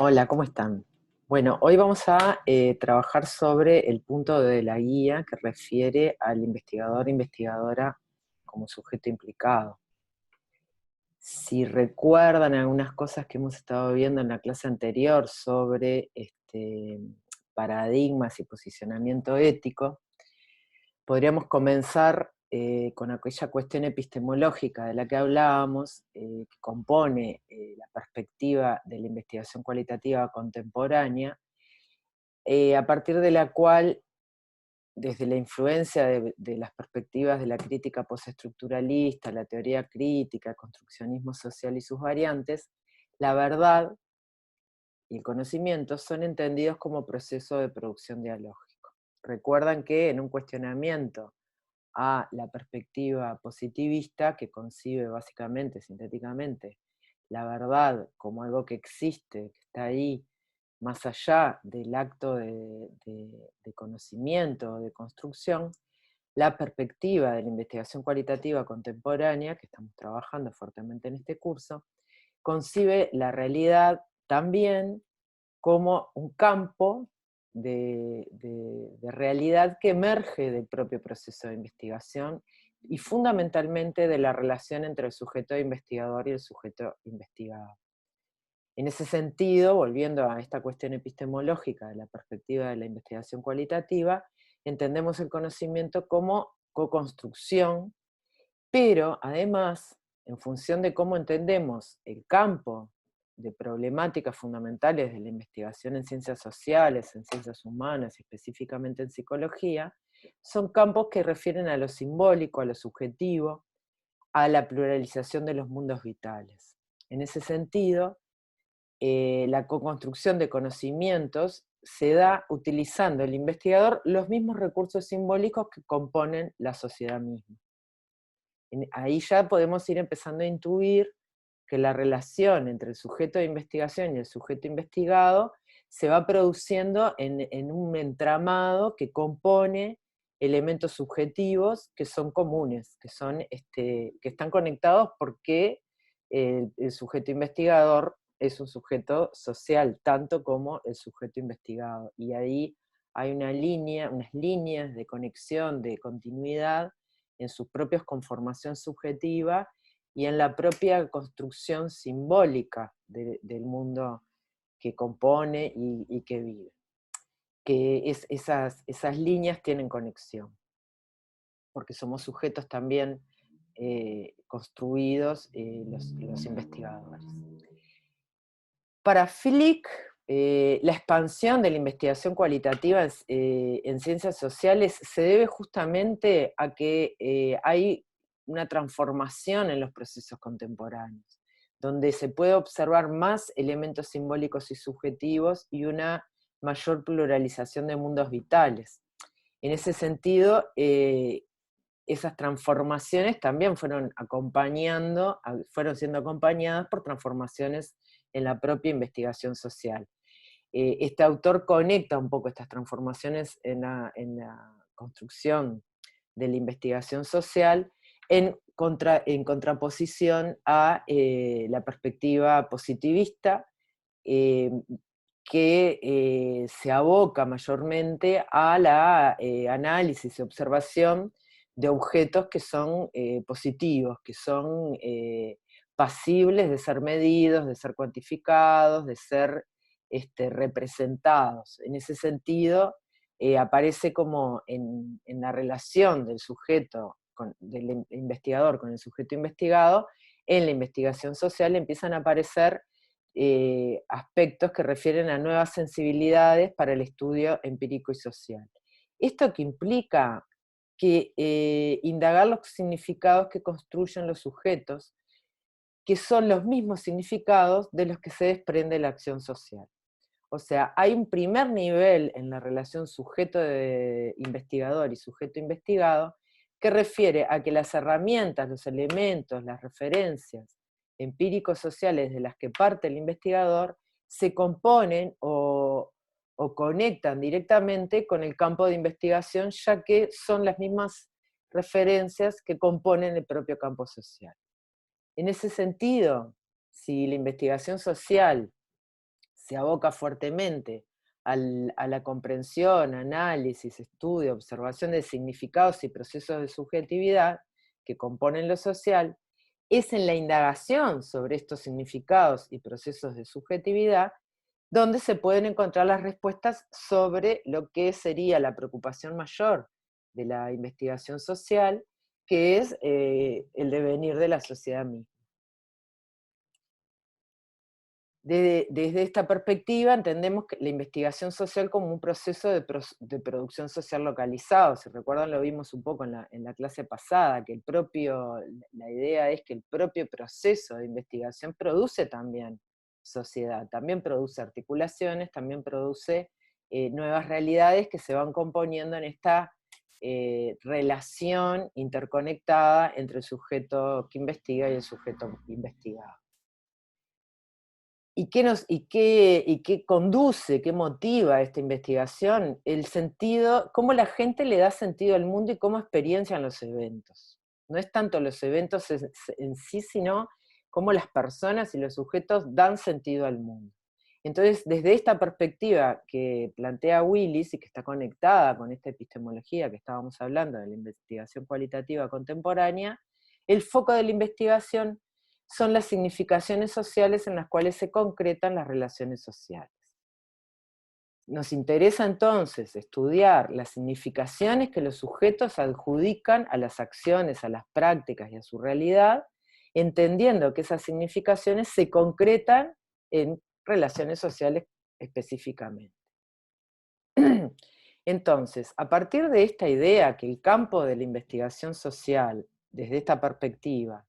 Hola, ¿cómo están? Bueno, hoy vamos a trabajar sobre el punto de la guía que refiere al investigador e investigadora como sujeto implicado. Si recuerdan algunas cosas que hemos estado viendo en la clase anterior sobre paradigmas y posicionamiento ético, podríamos comenzar con aquella cuestión epistemológica de la que hablábamos, que compone la perspectiva de la investigación cualitativa contemporánea, a partir de la cual, desde la influencia de las perspectivas de la crítica postestructuralista, la teoría crítica, el construccionismo social y sus variantes, la verdad y el conocimiento son entendidos como proceso de producción dialógico. Recuerdan que en un cuestionamiento a la perspectiva positivista, que concibe básicamente, sintéticamente, la verdad como algo que existe, que está ahí, más allá del acto de conocimiento, de construcción, la perspectiva de la investigación cualitativa contemporánea, que estamos trabajando fuertemente en este curso, concibe la realidad también como un campo de realidad que emerge del propio proceso de investigación y fundamentalmente de la relación entre el sujeto investigador y el sujeto investigado. En ese sentido, volviendo a esta cuestión epistemológica de la perspectiva de la investigación cualitativa, entendemos el conocimiento como co-construcción, pero además, en función de cómo entendemos el campo de problemáticas fundamentales de la investigación en ciencias sociales, en ciencias humanas y específicamente en psicología, son campos que refieren a lo simbólico, a lo subjetivo, a la pluralización de los mundos vitales. En ese sentido, la co-construcción de conocimientos se da utilizando el investigador los mismos recursos simbólicos que componen la sociedad misma. Ahí ya podemos ir empezando a intuir que la relación entre el sujeto de investigación y el sujeto investigado se va produciendo en un entramado que compone elementos subjetivos que son comunes, que están conectados porque el sujeto investigador es un sujeto social, tanto como el sujeto investigado. Y ahí hay unas líneas de conexión, de continuidad, en su propia conformación subjetiva y en la propia construcción simbólica del mundo que compone y que vive. Esas líneas tienen conexión, porque somos sujetos también construidos los investigadores. Para Flick, la expansión de la investigación cualitativa en ciencias sociales se debe justamente a que hay una transformación en los procesos contemporáneos, donde se puede observar más elementos simbólicos y subjetivos y una mayor pluralización de mundos vitales. En ese sentido, esas transformaciones también fueron siendo acompañadas por transformaciones en la propia investigación social. Este autor conecta un poco estas transformaciones en la construcción de la investigación social en contraposición a la perspectiva positivista, eh, que se aboca mayormente a la análisis y observación de objetos que son positivos, que son pasibles de ser medidos, de ser cuantificados, de ser representados. En ese sentido, aparece como en la relación del sujeto, del investigador con el sujeto investigado, en la investigación social empiezan a aparecer aspectos que refieren a nuevas sensibilidades para el estudio empírico y social. Esto que implica que indagar los significados que construyen los sujetos, que son los mismos significados de los que se desprende la acción social. O sea, hay un primer nivel en la relación sujeto de investigador y sujeto investigado que refiere a que las herramientas, los elementos, las referencias empíricos sociales de las que parte el investigador se componen o conectan directamente con el campo de investigación, ya que son las mismas referencias que componen el propio campo social. En ese sentido, si la investigación social se aboca fuertemente a la comprensión, análisis, estudio, observación de significados y procesos de subjetividad que componen lo social, es en la indagación sobre estos significados y procesos de subjetividad donde se pueden encontrar las respuestas sobre lo que sería la preocupación mayor de la investigación social, que es el devenir de la sociedad misma. Desde esta perspectiva entendemos que la investigación social como un proceso de producción social localizado. Si recuerdan, lo vimos un poco en la clase pasada, que la idea es que el propio proceso de investigación produce también sociedad, también produce articulaciones, también produce nuevas realidades que se van componiendo en esta relación interconectada entre el sujeto que investiga y el sujeto investigado. ¿Y qué conduce, qué motiva esta investigación? El sentido, cómo la gente le da sentido al mundo y cómo experiencian los eventos. No es tanto los eventos en sí, sino cómo las personas y los sujetos dan sentido al mundo. Entonces, desde esta perspectiva que plantea Willis y que está conectada con esta epistemología que estábamos hablando de la investigación cualitativa contemporánea, el foco de la investigación son las significaciones sociales en las cuales se concretan las relaciones sociales. Nos interesa entonces estudiar las significaciones que los sujetos adjudican a las acciones, a las prácticas y a su realidad, entendiendo que esas significaciones se concretan en relaciones sociales específicamente. Entonces, a partir de esta idea que el campo de la investigación social, desde esta perspectiva,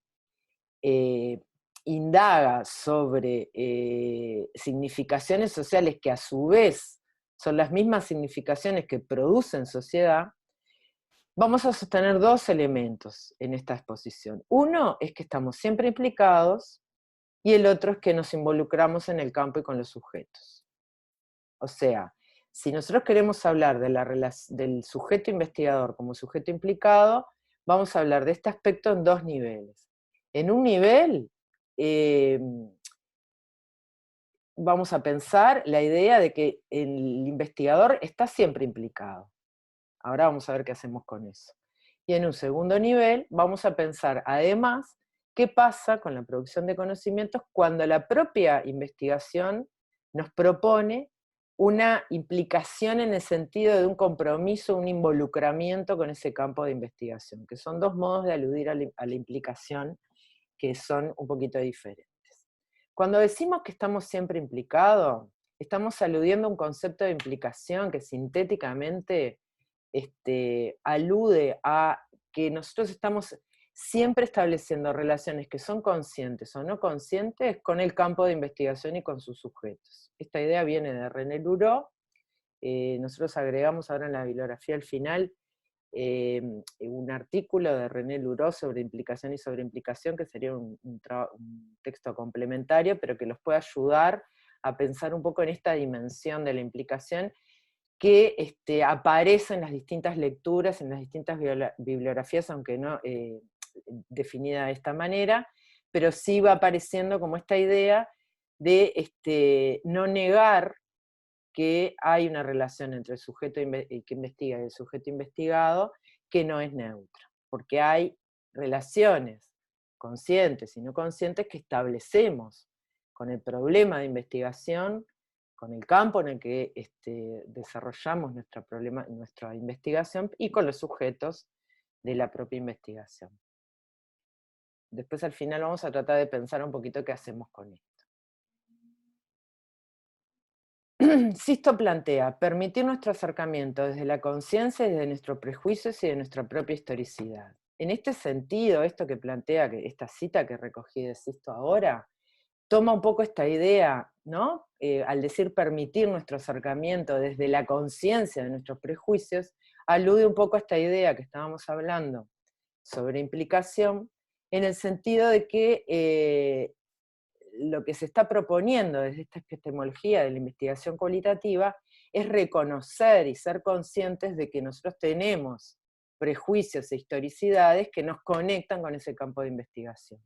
indaga sobre significaciones sociales que a su vez son las mismas significaciones que producen sociedad, vamos a sostener dos elementos en esta exposición. Uno es que estamos siempre implicados y el otro es que nos involucramos en el campo y con los sujetos. O sea, si nosotros queremos hablar del sujeto investigador como sujeto implicado, vamos a hablar de este aspecto en dos niveles. En un nivel, vamos a pensar la idea de que el investigador está siempre implicado. Ahora vamos a ver qué hacemos con eso. Y en un segundo nivel, vamos a pensar además qué pasa con la producción de conocimientos cuando la propia investigación nos propone una implicación en el sentido de un compromiso, un involucramiento con ese campo de investigación, que son dos modos de aludir a la implicación que son un poquito diferentes. Cuando decimos que estamos siempre implicados, estamos aludiendo a un concepto de implicación que sintéticamente alude a que nosotros estamos siempre estableciendo relaciones que son conscientes o no conscientes con el campo de investigación y con sus sujetos. Esta idea viene de René Luró. Nosotros agregamos ahora en la bibliografía al final un artículo de René Luró sobre implicación y sobreimplicación, que sería un texto complementario, pero que los puede ayudar a pensar un poco en esta dimensión de la implicación que aparece en las distintas lecturas, en las distintas bibliografías, aunque no definida de esta manera, pero sí va apareciendo como esta idea de no negar que hay una relación entre el sujeto que investiga y el sujeto investigado que no es neutra, porque hay relaciones conscientes y no conscientes que establecemos con el problema de investigación, con el campo en el que desarrollamos nuestra investigación y con los sujetos de la propia investigación. Después al final vamos a tratar de pensar un poquito qué hacemos con esto. Sisto plantea permitir nuestro acercamiento desde la conciencia y desde nuestros prejuicios y de nuestra propia historicidad. En este sentido, esto que plantea, esta cita que recogí de Sisto ahora, toma un poco esta idea, ¿no? Al decir permitir nuestro acercamiento desde la conciencia de nuestros prejuicios, alude un poco a esta idea que estábamos hablando sobre implicación, en el sentido de que lo que se está proponiendo desde esta epistemología de la investigación cualitativa es reconocer y ser conscientes de que nosotros tenemos prejuicios e historicidades que nos conectan con ese campo de investigación.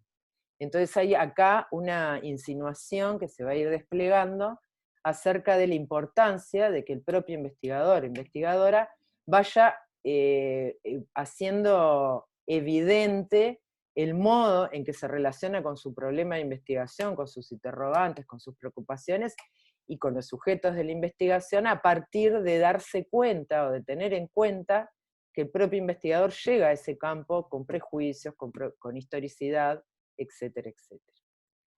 Entonces hay acá una insinuación que se va a ir desplegando acerca de la importancia de que el propio investigador o investigadora vaya haciendo evidente el modo en que se relaciona con su problema de investigación, con sus interrogantes, con sus preocupaciones y con los sujetos de la investigación, a partir de darse cuenta o de tener en cuenta que el propio investigador llega a ese campo con prejuicios, con historicidad, etcétera, etcétera.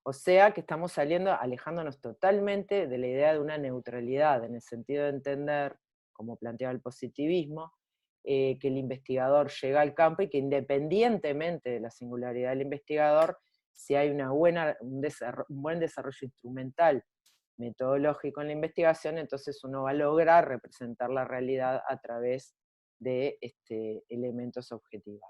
O sea que estamos alejándonos totalmente de la idea de una neutralidad, en el sentido de entender, como planteaba el positivismo, que el investigador llega al campo y que independientemente de la singularidad del investigador, si hay un buen desarrollo instrumental, metodológico en la investigación, entonces uno va a lograr representar la realidad a través de elementos objetivos.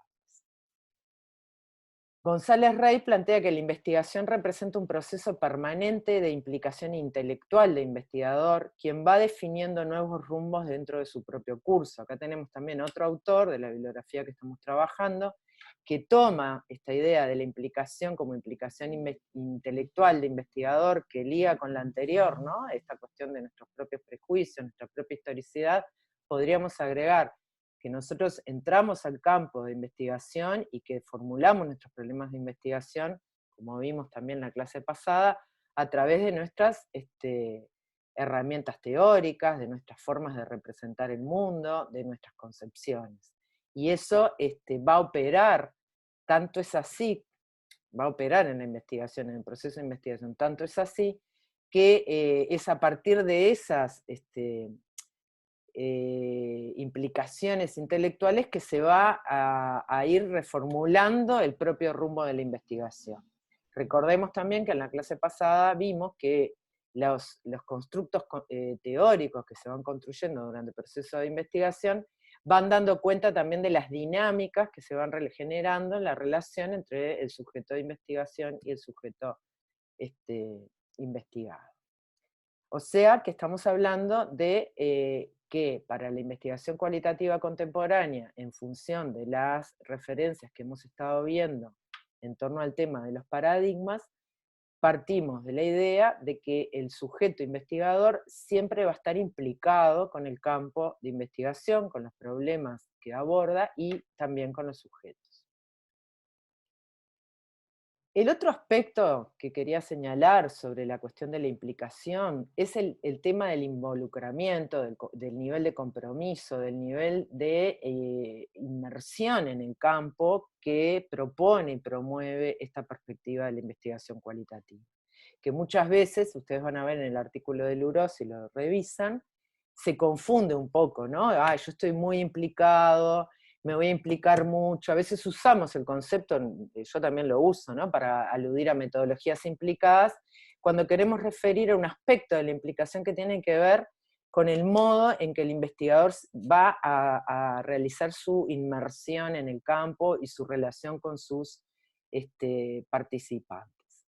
González Rey plantea que la investigación representa un proceso permanente de implicación intelectual del investigador, quien va definiendo nuevos rumbos dentro de su propio curso. Acá tenemos también otro autor de la bibliografía que estamos trabajando, que toma esta idea de la implicación como implicación intelectual de investigador, que liga con la anterior, ¿no? Esta cuestión de nuestros propios prejuicios, nuestra propia historicidad. Podríamos agregar que nosotros entramos al campo de investigación y que formulamos nuestros problemas de investigación, como vimos también en la clase pasada, a través de nuestras herramientas teóricas, de nuestras formas de representar el mundo, de nuestras concepciones. Y eso va a operar, tanto es así, va a operar en la investigación, en el proceso de investigación, tanto es así, que es a partir de esas implicaciones intelectuales que se va a ir reformulando el propio rumbo de la investigación. Recordemos también que en la clase pasada vimos que los constructos teóricos que se van construyendo durante el proceso de investigación van dando cuenta también de las dinámicas que se van generando en la relación entre el sujeto de investigación y el sujeto investigado. O sea que estamos hablando de que para la investigación cualitativa contemporánea, en función de las referencias que hemos estado viendo en torno al tema de los paradigmas, partimos de la idea de que el sujeto investigador siempre va a estar implicado con el campo de investigación, con los problemas que aborda y también con los sujetos. El otro aspecto que quería señalar sobre la cuestión de la implicación es el tema del involucramiento, del nivel de compromiso, del nivel de inmersión en el campo que propone y promueve esta perspectiva de la investigación cualitativa. Que muchas veces, ustedes van a ver en el artículo de Luró, si lo revisan, se confunde un poco, ¿no? Yo estoy muy implicado, me voy a implicar mucho. A veces usamos el concepto, yo también lo uso, ¿no?, para aludir a metodologías implicadas, cuando queremos referir a un aspecto de la implicación que tiene que ver con el modo en que el investigador va a realizar su inmersión en el campo y su relación con sus participantes.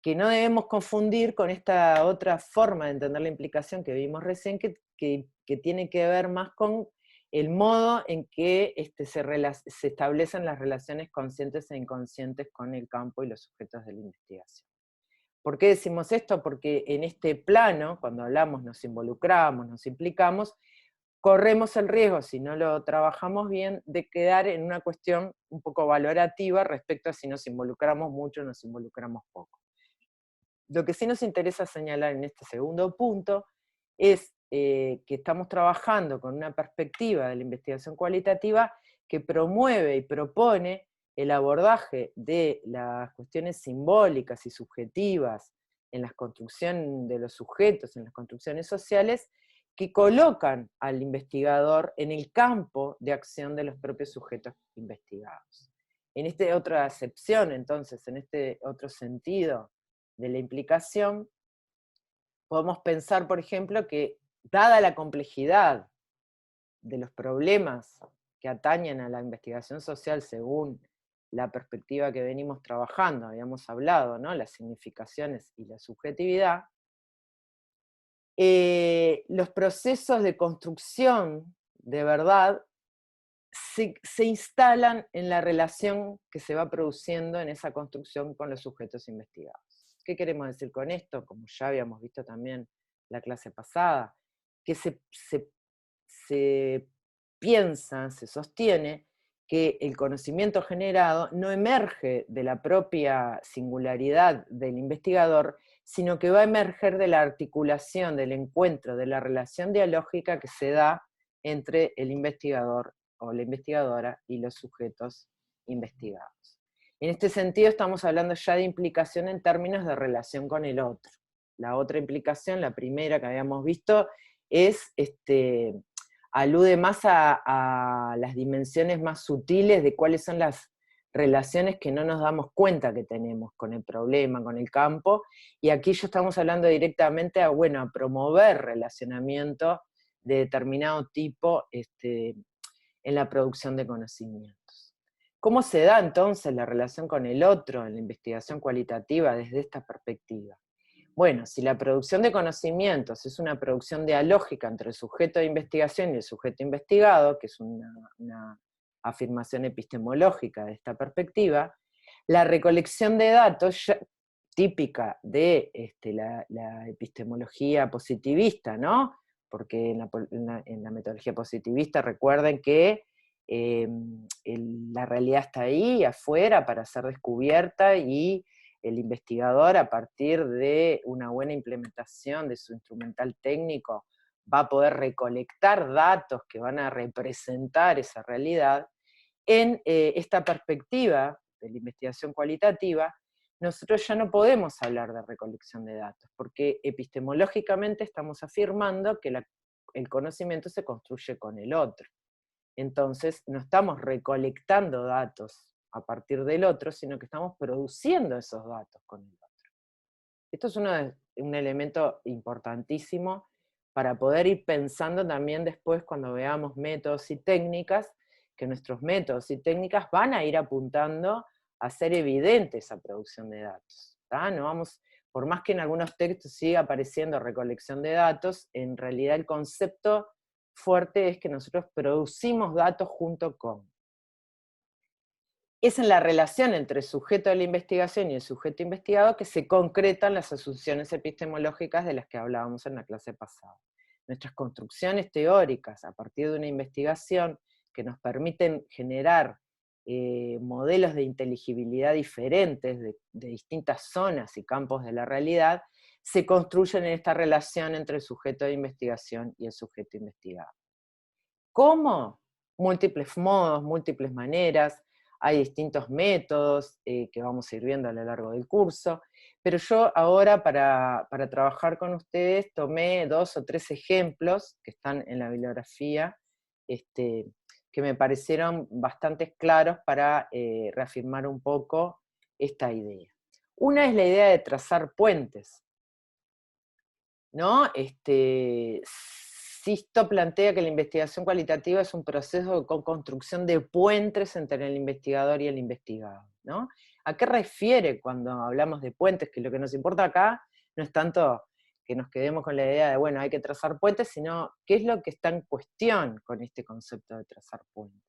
Que no debemos confundir con esta otra forma de entender la implicación que vimos recién, que tiene que ver más con el modo en que se establecen las relaciones conscientes e inconscientes con el campo y los sujetos de la investigación. ¿Por qué decimos esto? Porque en este plano, cuando hablamos, nos involucramos, nos implicamos, corremos el riesgo, si no lo trabajamos bien, de quedar en una cuestión un poco valorativa respecto a si nos involucramos mucho o nos involucramos poco. Lo que sí nos interesa señalar en este segundo punto es que estamos trabajando con una perspectiva de la investigación cualitativa que promueve y propone el abordaje de las cuestiones simbólicas y subjetivas en la construcción de los sujetos, en las construcciones sociales, que colocan al investigador en el campo de acción de los propios sujetos investigados. En esta otra acepción, entonces, en este otro sentido de la implicación, podemos pensar, por ejemplo, que dada la complejidad de los problemas que atañen a la investigación social según la perspectiva que venimos trabajando, habíamos hablado, ¿no?, las significaciones y la subjetividad, los procesos de construcción de verdad se instalan en la relación que se va produciendo en esa construcción con los sujetos investigados. ¿Qué queremos decir con esto? Como ya habíamos visto también la clase pasada, que se piensa, se sostiene que el conocimiento generado no emerge de la propia singularidad del investigador, sino que va a emerger de la articulación, del encuentro, de la relación dialógica que se da entre el investigador o la investigadora y los sujetos investigados. En este sentido estamos hablando ya de implicación en términos de relación con el otro. La otra implicación, la primera que habíamos visto, es alude más a las dimensiones más sutiles de cuáles son las relaciones que no nos damos cuenta que tenemos con el problema, con el campo, y aquí ya estamos hablando directamente a promover relacionamiento de determinado tipo en la producción de conocimientos. ¿Cómo se da entonces la relación con el otro en la investigación cualitativa desde esta perspectiva? Bueno, si la producción de conocimientos es una producción dialógica entre el sujeto de investigación y el sujeto investigado, que es una afirmación epistemológica de esta perspectiva, la recolección de datos típica de la epistemología positivista, ¿no? Porque en la metodología positivista recuerden que la realidad está ahí, afuera, para ser descubierta, y el investigador, a partir de una buena implementación de su instrumental técnico, va a poder recolectar datos que van a representar esa realidad. En esta perspectiva de la investigación cualitativa, nosotros ya no podemos hablar de recolección de datos, porque epistemológicamente estamos afirmando que el conocimiento se construye con el otro. Entonces, no estamos recolectando datos a partir del otro, sino que estamos produciendo esos datos con el otro. Esto es un elemento importantísimo para poder ir pensando también después, cuando veamos métodos y técnicas, que nuestros métodos y técnicas van a ir apuntando a hacer evidente esa producción de datos. No vamos, por más que en algunos textos siga apareciendo recolección de datos, en realidad el concepto fuerte es que nosotros producimos datos junto con. Es en la relación entre el sujeto de la investigación y el sujeto investigado que se concretan las asunciones epistemológicas de las que hablábamos en la clase pasada. Nuestras construcciones teóricas a partir de una investigación que nos permiten generar modelos de inteligibilidad diferentes de distintas zonas y campos de la realidad, se construyen en esta relación entre el sujeto de investigación y el sujeto investigado. ¿Cómo? Múltiples modos, múltiples maneras, hay distintos métodos que vamos a ir viendo a lo largo del curso, pero yo ahora para trabajar con ustedes tomé 2 o 3 ejemplos que están en la bibliografía, que me parecieron bastante claros para reafirmar un poco esta idea. Una es la idea de trazar puentes, ¿no? Sisto plantea que la investigación cualitativa es un proceso de construcción de puentes entre el investigador y el investigado, ¿no? ¿A qué refiere cuando hablamos de puentes? Que lo que nos importa acá no es tanto que nos quedemos con la idea de, bueno, hay que trazar puentes, sino qué es lo que está en cuestión con este concepto de trazar puentes.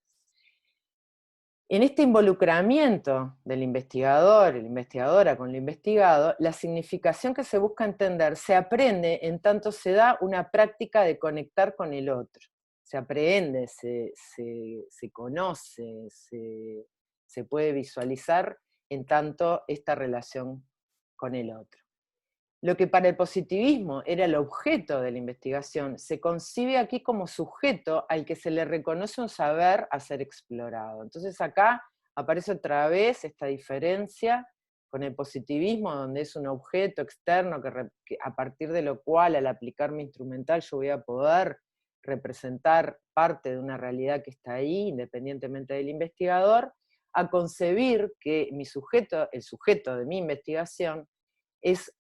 En este involucramiento del investigador, la investigadora con lo investigado, la significación que se busca entender se aprende en tanto se da una práctica de conectar con el otro. Se aprende, se conoce, se puede visualizar en tanto esta relación con el otro. Lo que para el positivismo era el objeto de la investigación, se concibe aquí como sujeto al que se le reconoce un saber a ser explorado. Entonces acá aparece otra vez esta diferencia con el positivismo, donde es un objeto externo a partir de lo cual, al aplicar mi instrumental, yo voy a poder representar parte de una realidad que está ahí, independientemente del investigador, a concebir que el sujeto de mi investigación, es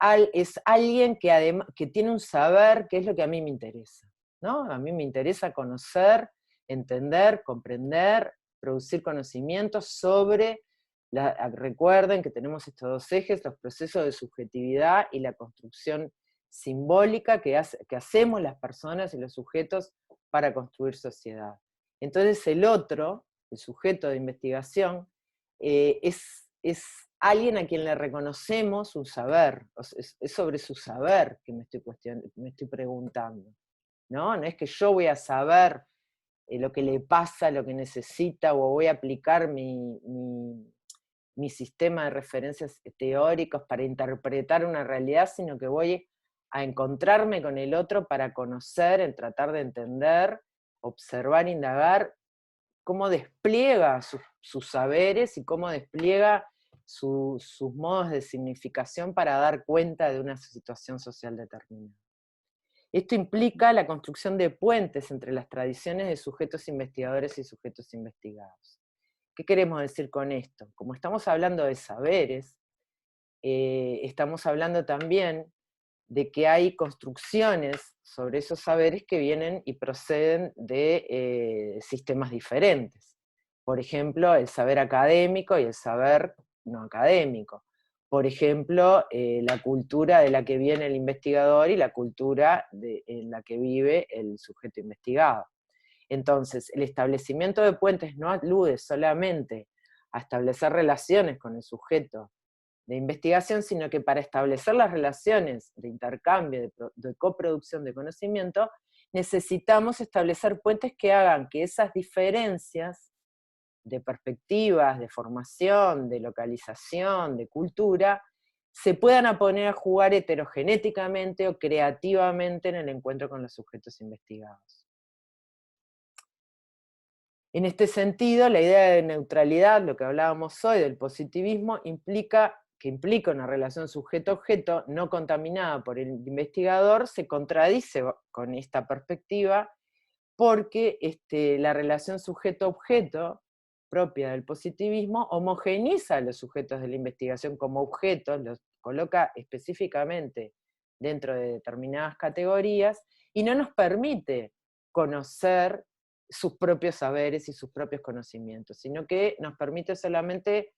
alguien que tiene un saber que es lo que a mí me interesa, ¿no? A mí me interesa conocer, entender, comprender, producir conocimientos sobre, recuerden que tenemos estos 2 ejes, los procesos de subjetividad y la construcción simbólica que hacemos las personas y los sujetos para construir sociedad. Entonces el otro, el sujeto de investigación, es alguien a quien le reconocemos un saber, es sobre su saber que me estoy preguntando, ¿no? No es que yo voy a saber lo que le pasa, lo que necesita, o voy a aplicar mi sistema de referencias teóricos para interpretar una realidad, sino que voy a encontrarme con el otro para conocer, en tratar de entender, observar, indagar, cómo despliega sus saberes y cómo despliega sus modos de significación para dar cuenta de una situación social determinada. Esto implica la construcción de puentes entre las tradiciones de sujetos investigadores y sujetos investigados. ¿Qué queremos decir con esto? Como estamos hablando de saberes, estamos hablando también de que hay construcciones sobre esos saberes que vienen y proceden de sistemas diferentes. Por ejemplo, el saber académico y el saber no académico. Por ejemplo, la cultura de la que viene el investigador y la cultura en la que vive el sujeto investigado. Entonces, el establecimiento de puentes no alude solamente a establecer relaciones con el sujeto de investigación, sino que para establecer las relaciones de intercambio, de coproducción de conocimiento, necesitamos establecer puentes que hagan que esas diferencias de perspectivas, de formación, de localización, de cultura, se puedan poner a jugar heterogenéticamente o creativamente en el encuentro con los sujetos investigados. En este sentido, la idea de neutralidad, lo que hablábamos hoy del positivismo, implica una relación sujeto-objeto no contaminada por el investigador, se contradice con esta perspectiva, porque la relación sujeto-objeto propia del positivismo homogeneiza a los sujetos de la investigación como objetos, los coloca específicamente dentro de determinadas categorías, y no nos permite conocer sus propios saberes y sus propios conocimientos, sino que nos permite solamente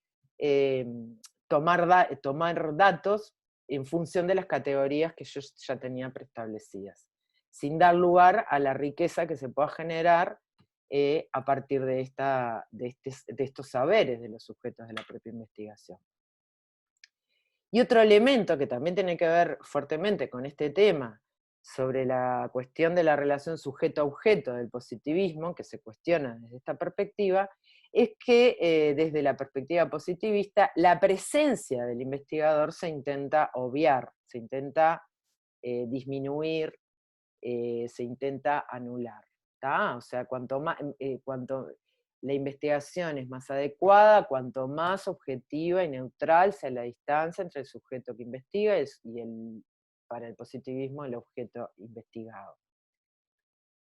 tomar datos en función de las categorías que yo ya tenía preestablecidas, sin dar lugar a la riqueza que se pueda generar a partir de estos saberes de los sujetos de la propia investigación. Y otro elemento que también tiene que ver fuertemente con este tema, sobre la cuestión de la relación sujeto-objeto del positivismo, que se cuestiona desde esta perspectiva, es que desde la perspectiva positivista, la presencia del investigador se intenta obviar, se intenta disminuir, se intenta anular. ¿tá? O sea, cuanto la investigación es más adecuada, cuanto más objetiva y neutral sea la distancia entre el sujeto que investiga para el positivismo, el objeto investigado.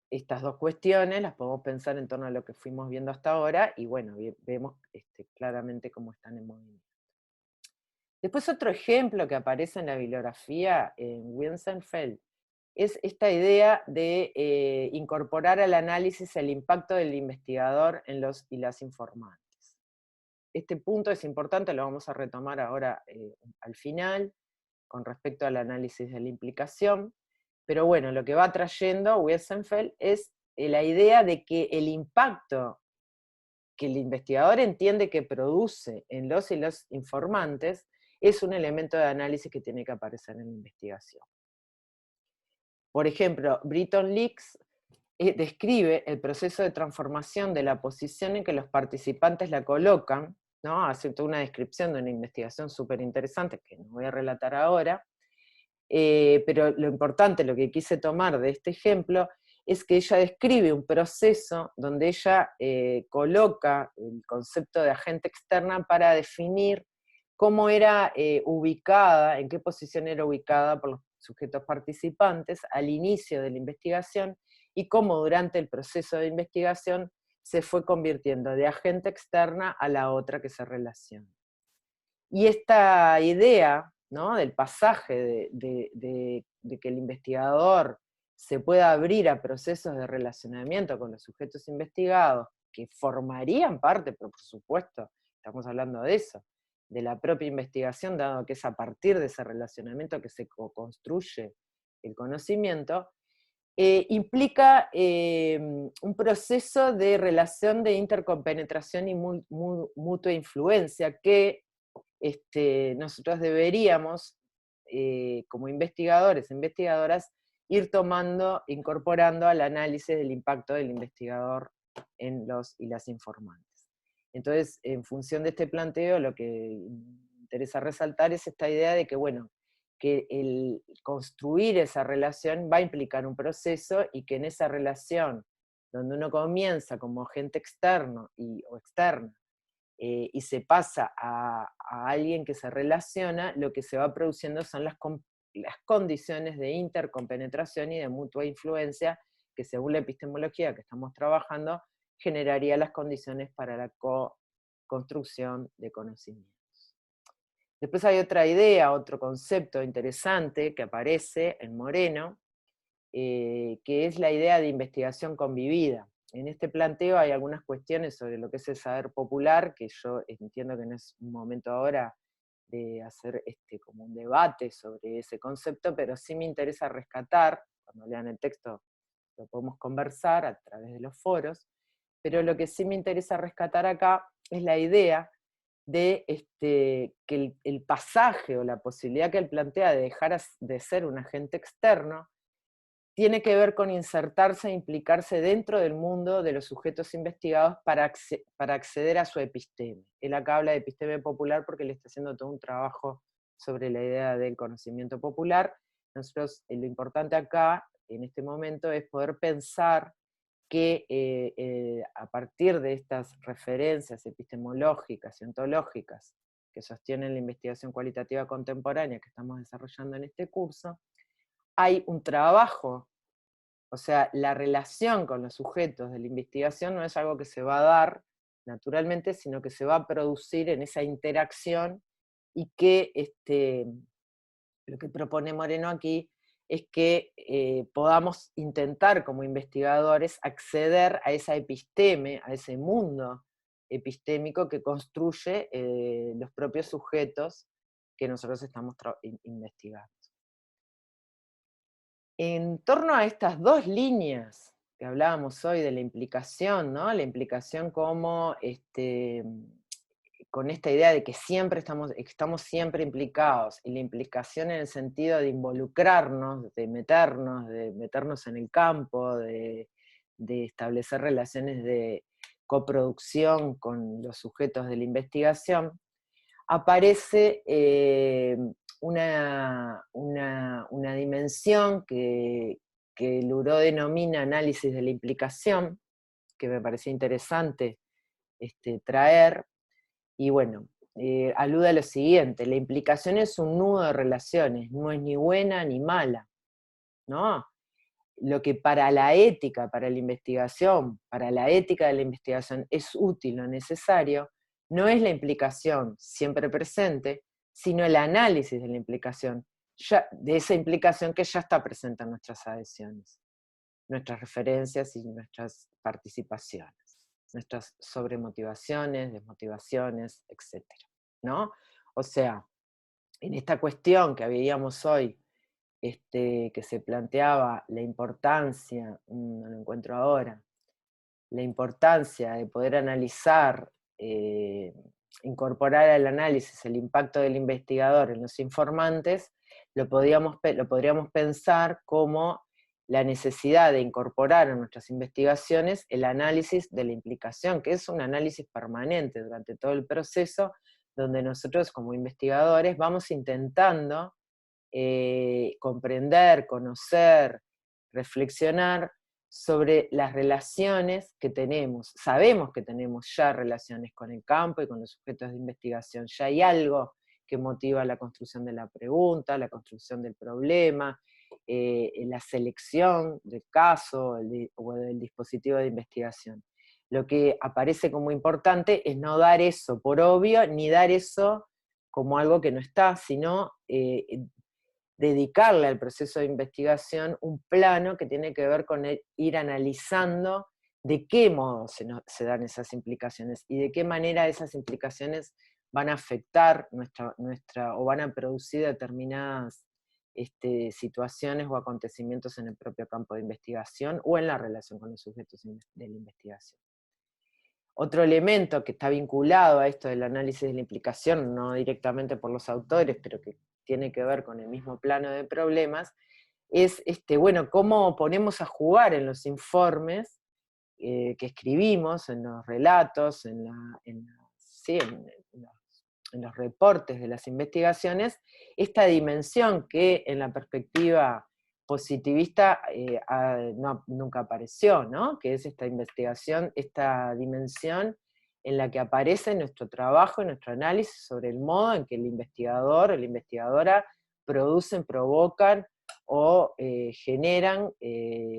Estas dos cuestiones las podemos pensar en torno a lo que fuimos viendo hasta ahora, y bueno, vemos claramente cómo están en movimiento. Después otro ejemplo que aparece en la bibliografía, en Wiesenfeld, es esta idea de incorporar al análisis el impacto del investigador en los y las informantes. Este punto es importante, lo vamos a retomar ahora al final, con respecto al análisis de la implicación, pero bueno, lo que va trayendo Wiesenfeld es la idea de que el impacto que el investigador entiende que produce en los y las informantes es un elemento de análisis que tiene que aparecer en la investigación. Por ejemplo, Britton Leaks describe el proceso de transformación de la posición en que los participantes la colocan, ¿no? Hace toda una descripción de una investigación súper interesante que no voy a relatar ahora, pero lo importante, lo que quise tomar de este ejemplo, es que ella describe un proceso donde ella coloca el concepto de agente externa para definir cómo era ubicada, en qué posición era ubicada por los sujetos participantes al inicio de la investigación, y cómo durante el proceso de investigación se fue convirtiendo de agente externa a la otra que se relaciona. Y esta idea, ¿no?, del pasaje de que el investigador se pueda abrir a procesos de relacionamiento con los sujetos investigados, que formarían parte, pero por supuesto, estamos hablando de eso, de la propia investigación, dado que es a partir de ese relacionamiento que se construye el conocimiento, implica un proceso de relación de intercompenetración y mutua influencia que nosotros deberíamos, como investigadores, investigadoras, ir tomando, incorporando al análisis del impacto del investigador en los y las informantes. Entonces, en función de este planteo, lo que interesa resaltar es esta idea de que, bueno, que el construir esa relación va a implicar un proceso y que en esa relación, donde uno comienza como agente externo o externa, y se pasa a alguien que se relaciona, lo que se va produciendo son las condiciones de intercompenetración y de mutua influencia, que según la epistemología que estamos trabajando, generaría las condiciones para la construcción de conocimientos. Después hay otra idea, otro concepto interesante que aparece en Moreno, que es la idea de investigación convivida. En este planteo hay algunas cuestiones sobre lo que es el saber popular, que yo entiendo que no es un momento ahora de hacer como un debate sobre ese concepto, pero sí me interesa rescatar, cuando lean el texto lo podemos conversar a través de los foros, pero lo que sí me interesa rescatar acá es la idea de que el pasaje o la posibilidad que él plantea de dejar de ser un agente externo tiene que ver con insertarse e implicarse dentro del mundo de los sujetos investigados para acceder a su episteme. Él acá habla de episteme popular porque él está haciendo todo un trabajo sobre la idea del conocimiento popular. Nosotros, lo importante acá, en este momento, es poder pensar que a partir de estas referencias epistemológicas y ontológicas que sostienen la investigación cualitativa contemporánea que estamos desarrollando en este curso, hay un trabajo, o sea, la relación con los sujetos de la investigación no es algo que se va a dar naturalmente, sino que se va a producir en esa interacción y que lo que propone Moreno aquí es que podamos intentar como investigadores acceder a esa episteme, a ese mundo epistémico que construye los propios sujetos que nosotros estamos investigando. En torno a estas dos líneas que hablábamos hoy de la implicación, ¿no? La implicación como con esta idea de que siempre estamos siempre implicados, y la implicación en el sentido de involucrarnos, de meternos en el campo, de establecer relaciones de coproducción con los sujetos de la investigación, aparece una dimensión que Luró denomina análisis de la implicación, que me parecía interesante traer, y bueno, alude a lo siguiente: la implicación es un nudo de relaciones, no es ni buena ni mala, ¿no? Lo que para la ética, para la investigación, para la ética de la investigación es útil o necesario, no es la implicación siempre presente, sino el análisis de la implicación, de esa implicación que ya está presente en nuestras adhesiones, nuestras referencias y nuestras participaciones, nuestras sobremotivaciones, desmotivaciones, etc. ¿No? O sea, en esta cuestión que veíamos hoy, que se planteaba la importancia, no lo encuentro ahora, la importancia de poder analizar, incorporar al análisis el impacto del investigador en los informantes, lo podríamos pensar como la necesidad de incorporar en nuestras investigaciones el análisis de la implicación, que es un análisis permanente durante todo el proceso, donde nosotros como investigadores vamos intentando comprender, conocer, reflexionar sobre las relaciones que tenemos. Sabemos que tenemos ya relaciones con el campo y con los sujetos de investigación. Ya hay algo que motiva la construcción de la pregunta, la construcción del problema, la selección del caso o del dispositivo de investigación. Lo que aparece como importante es no dar eso por obvio, ni dar eso como algo que no está, sino dedicarle al proceso de investigación un plano que tiene que ver con ir analizando de qué modo se dan esas implicaciones y de qué manera esas implicaciones van a afectar o van a producir determinadas situaciones o acontecimientos en el propio campo de investigación o en la relación con los sujetos de la investigación. Otro elemento que está vinculado a esto del análisis de la implicación, no directamente por los autores, pero que tiene que ver con el mismo plano de problemas, es bueno, cómo ponemos a jugar en los informes que escribimos, en los relatos, sí, en los reportes de las investigaciones, esta dimensión que en la perspectiva positivista nunca apareció, ¿no? Que es esta investigación, esta dimensión en la que aparece nuestro trabajo y nuestro análisis sobre el modo en que el investigador o la investigadora producen, provocan o generan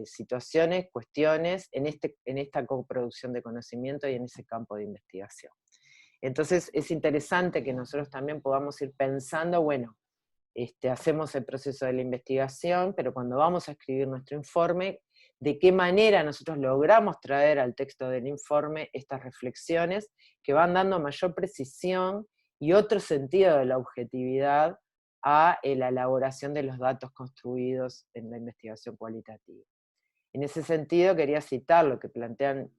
situaciones, cuestiones en esta coproducción de conocimiento y en ese campo de investigación. Entonces es interesante que nosotros también podamos ir pensando, bueno, hacemos el proceso de la investigación, pero cuando vamos a escribir nuestro informe, de qué manera nosotros logramos traer al texto del informe estas reflexiones que van dando mayor precisión y otro sentido de la objetividad a la elaboración de los datos construidos en la investigación cualitativa. En ese sentido quería citar lo que plantean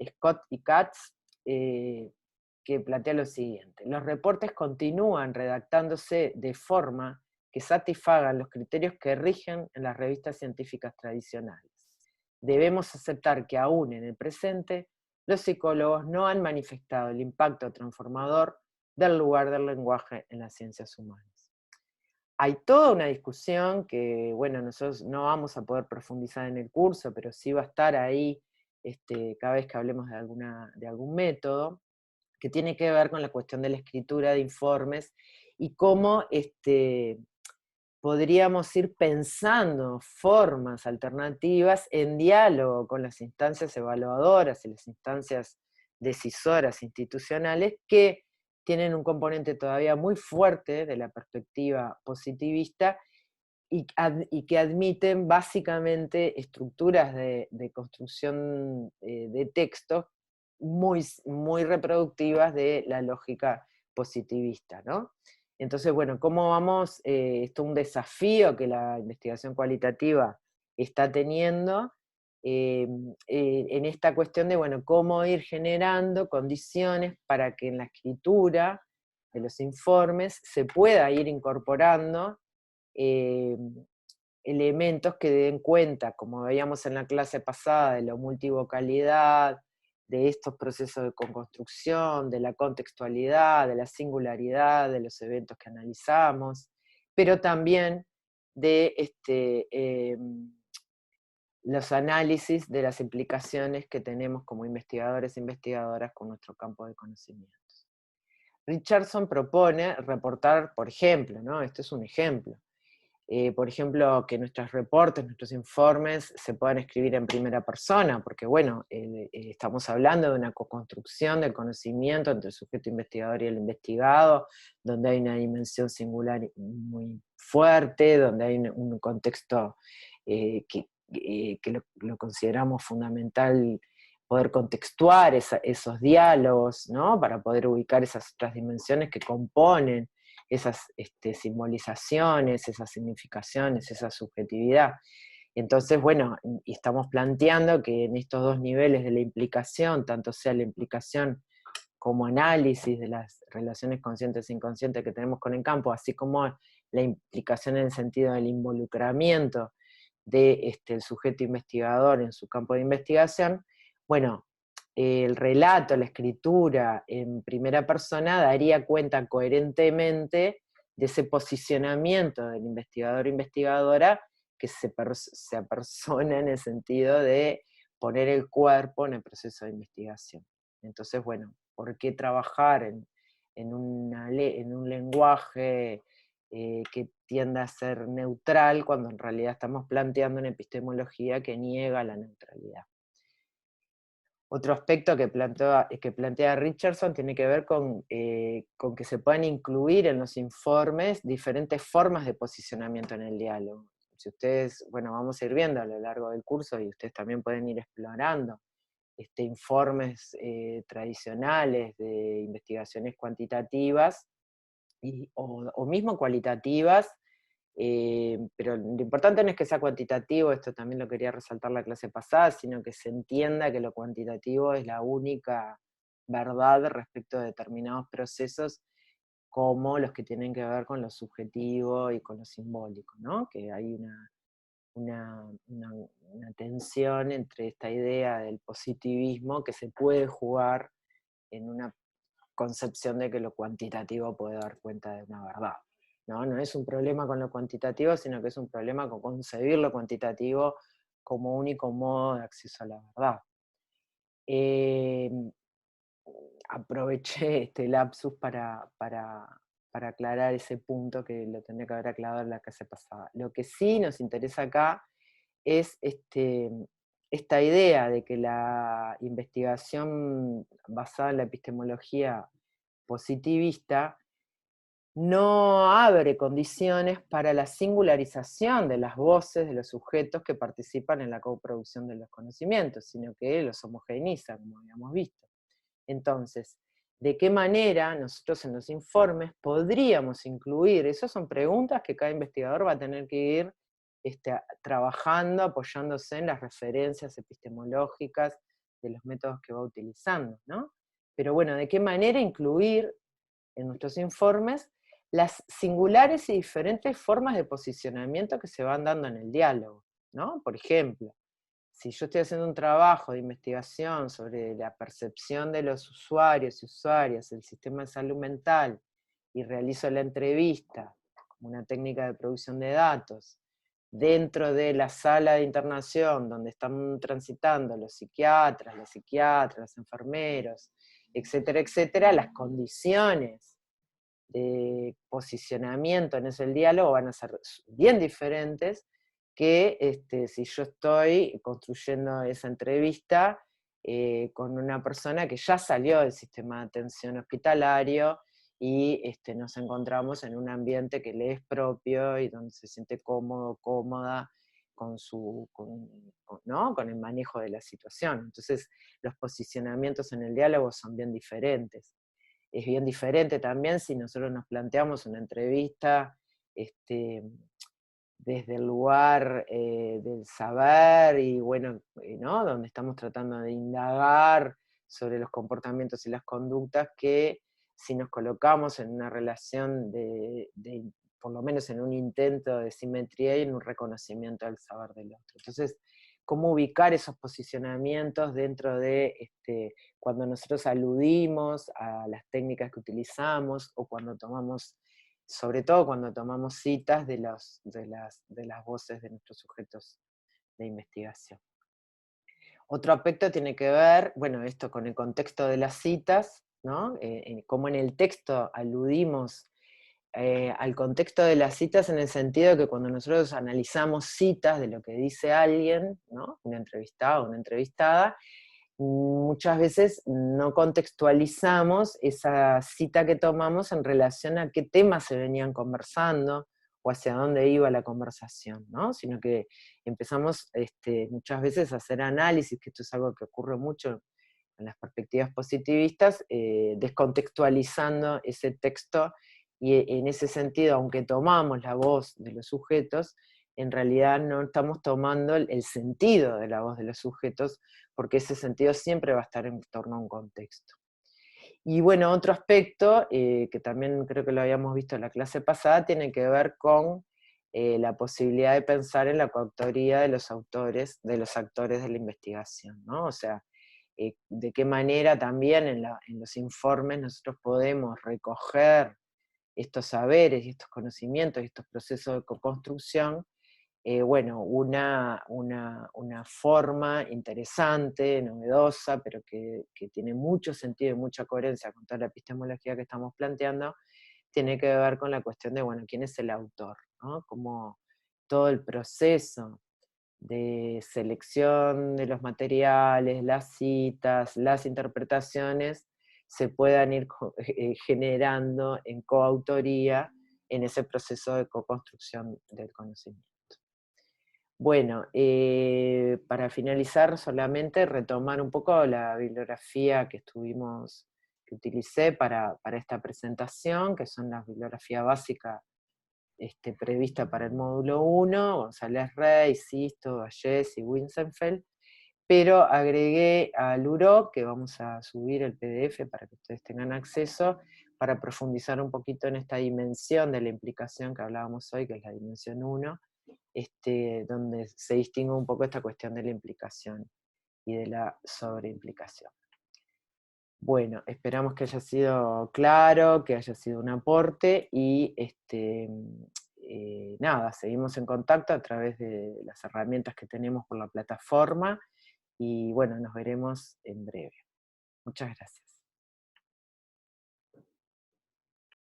Scott y Katz, que plantea lo siguiente: los reportes continúan redactándose de forma que satisfagan los criterios que rigen en las revistas científicas tradicionales. Debemos aceptar que aún en el presente, los psicólogos no han manifestado el impacto transformador del lugar del lenguaje en las ciencias humanas. Hay toda una discusión que, bueno, nosotros no vamos a poder profundizar en el curso, pero sí va a estar ahí cada vez que hablemos de algún método, que tiene que ver con la cuestión de la escritura de informes y cómo podríamos ir pensando formas alternativas en diálogo con las instancias evaluadoras y las instancias decisoras institucionales que tienen un componente todavía muy fuerte de la perspectiva positivista y que admiten básicamente estructuras de construcción de textos muy reproductivas de la lógica positivista, ¿no? Entonces, bueno, ¿cómo vamos? Esto es un desafío que la investigación cualitativa está teniendo en esta cuestión de, bueno, cómo ir generando condiciones para que en la escritura de los informes se pueda ir incorporando eh, elementos que den cuenta, como veíamos en la clase pasada, de la multivocalidad, de estos procesos de construcción, de la contextualidad, de la singularidad, de los eventos que analizamos, pero también de los análisis de las implicaciones que tenemos como investigadores e investigadoras con nuestro campo de conocimientos. Richardson propone reportar, por ejemplo, ¿no? Esto es un ejemplo, por ejemplo, que nuestros reportes, nuestros informes se puedan escribir en primera persona, porque bueno, estamos hablando de una co-construcción del conocimiento entre el sujeto investigador y el investigado, donde hay una dimensión singular muy fuerte, donde hay un contexto que lo consideramos fundamental poder contextuar esos diálogos, ¿no? Para poder ubicar esas otras dimensiones que componen esas simbolizaciones, esas significaciones, esa subjetividad. Entonces, bueno, y estamos planteando que en estos dos niveles de la implicación, tanto sea la implicación como análisis de las relaciones conscientes e inconscientes que tenemos con el campo, así como la implicación en el sentido del involucramiento del sujeto investigador en su campo de investigación, bueno, el relato, la escritura en primera persona daría cuenta coherentemente de ese posicionamiento del investigador o investigadora que se apersona en el sentido de poner el cuerpo en el proceso de investigación. Entonces, bueno, ¿por qué trabajar en un lenguaje que tienda a ser neutral cuando en realidad estamos planteando una epistemología que niega la neutralidad? Otro aspecto que plantea Richardson tiene que ver con que se puedan incluir en los informes diferentes formas de posicionamiento en el diálogo. Si ustedes, bueno, vamos a ir viendo a lo largo del curso y ustedes también pueden ir explorando informes tradicionales de investigaciones cuantitativas o mismo cualitativas, pero lo importante no es que sea cuantitativo, esto también lo quería resaltar la clase pasada, sino que se entienda que lo cuantitativo es la única verdad respecto de determinados procesos, como los que tienen que ver con lo subjetivo y con lo simbólico, ¿no? Que hay una tensión entre esta idea del positivismo que se puede jugar en una concepción de que lo cuantitativo puede dar cuenta de una verdad. ¿No? No es un problema con lo cuantitativo, sino que es un problema con concebir lo cuantitativo como único modo de acceso a la verdad. Eh, Aproveché este lapsus para aclarar ese punto que lo tenía que haber aclarado en la clase pasada. Lo que sí nos interesa acá es esta idea de que la investigación basada en la epistemología positivista no abre condiciones para la singularización de las voces de los sujetos que participan en la coproducción de los conocimientos, sino que los homogeneiza, como habíamos visto. Entonces, ¿de qué manera nosotros en los informes podríamos incluir? Esas son preguntas que cada investigador va a tener que ir trabajando, apoyándose en las referencias epistemológicas de los métodos que va utilizando, ¿no? Pero bueno, ¿de qué manera incluir en nuestros informes las singulares y diferentes formas de posicionamiento que se van dando en el diálogo, ¿no? Por ejemplo, si yo estoy haciendo un trabajo de investigación sobre la percepción de los usuarios y usuarias del sistema de salud mental y realizo la entrevista como una técnica de producción de datos dentro de la sala de internación donde están transitando los psiquiatras, los enfermeros, etcétera, etcétera, las condiciones de posicionamiento en ese diálogo van a ser bien diferentes que si yo estoy construyendo esa entrevista con una persona que ya salió del sistema de atención hospitalario y nos encontramos en un ambiente que le es propio y donde se siente cómodo, cómoda ¿no? Con el manejo de la situación. Entonces, los posicionamientos en el diálogo son bien diferentes. Es bien diferente también si nosotros nos planteamos una entrevista desde el lugar del saber y bueno, ¿no? Donde estamos tratando de indagar sobre los comportamientos y las conductas, que si nos colocamos en una relación por lo menos en un intento de simetría y en un reconocimiento del saber del otro. Entonces, cómo ubicar esos posicionamientos dentro de cuando nosotros aludimos a las técnicas que utilizamos o cuando tomamos, sobre todo cuando tomamos citas de las voces de nuestros sujetos de investigación. Otro aspecto tiene que ver, bueno, esto con el contexto de las citas, ¿no? Cómo en el texto aludimos al contexto de las citas en el sentido de que cuando nosotros analizamos citas de lo que dice alguien, ¿no? Un entrevistado o una entrevistada, muchas veces no contextualizamos esa cita que tomamos en relación a qué temas se venían conversando o hacia dónde iba la conversación, ¿no? Sino que empezamos muchas veces a hacer análisis, que esto es algo que ocurre mucho en las perspectivas positivistas, descontextualizando ese texto, y en ese sentido, aunque tomamos la voz de los sujetos, en realidad no estamos tomando el sentido de la voz de los sujetos, porque ese sentido siempre va a estar en torno a un contexto. Y bueno, otro aspecto, que también creo que lo habíamos visto en la clase pasada, tiene que ver con la posibilidad de pensar en la coautoría de los autores, de los actores de la investigación, ¿no? O sea, de qué manera también en los informes nosotros podemos recoger estos saberes y estos conocimientos y estos procesos de co-construcción. Bueno, una forma interesante, novedosa, pero que tiene mucho sentido y mucha coherencia con toda la epistemología que estamos planteando, tiene que ver con la cuestión de, bueno, ¿quién es el autor? ¿No? Cómo todo el proceso de selección de los materiales, las citas, las interpretaciones, se puedan ir generando en coautoría en ese proceso de co-construcción del conocimiento. Bueno, para finalizar solamente retomar un poco la bibliografía que utilicé para esta presentación, que son las bibliografías básicas prevista para el módulo 1, González Rey, Sisto, Vallés y Winsenfeld, pero agregué al URO, que vamos a subir el PDF para que ustedes tengan acceso, para profundizar un poquito en esta dimensión de la implicación que hablábamos hoy, que es la dimensión 1, donde se distingue un poco esta cuestión de la implicación y de la sobreimplicación. Bueno, esperamos que haya sido claro, que haya sido un aporte, y nada, seguimos en contacto a través de las herramientas que tenemos por la plataforma, y bueno, nos veremos en breve. Muchas gracias.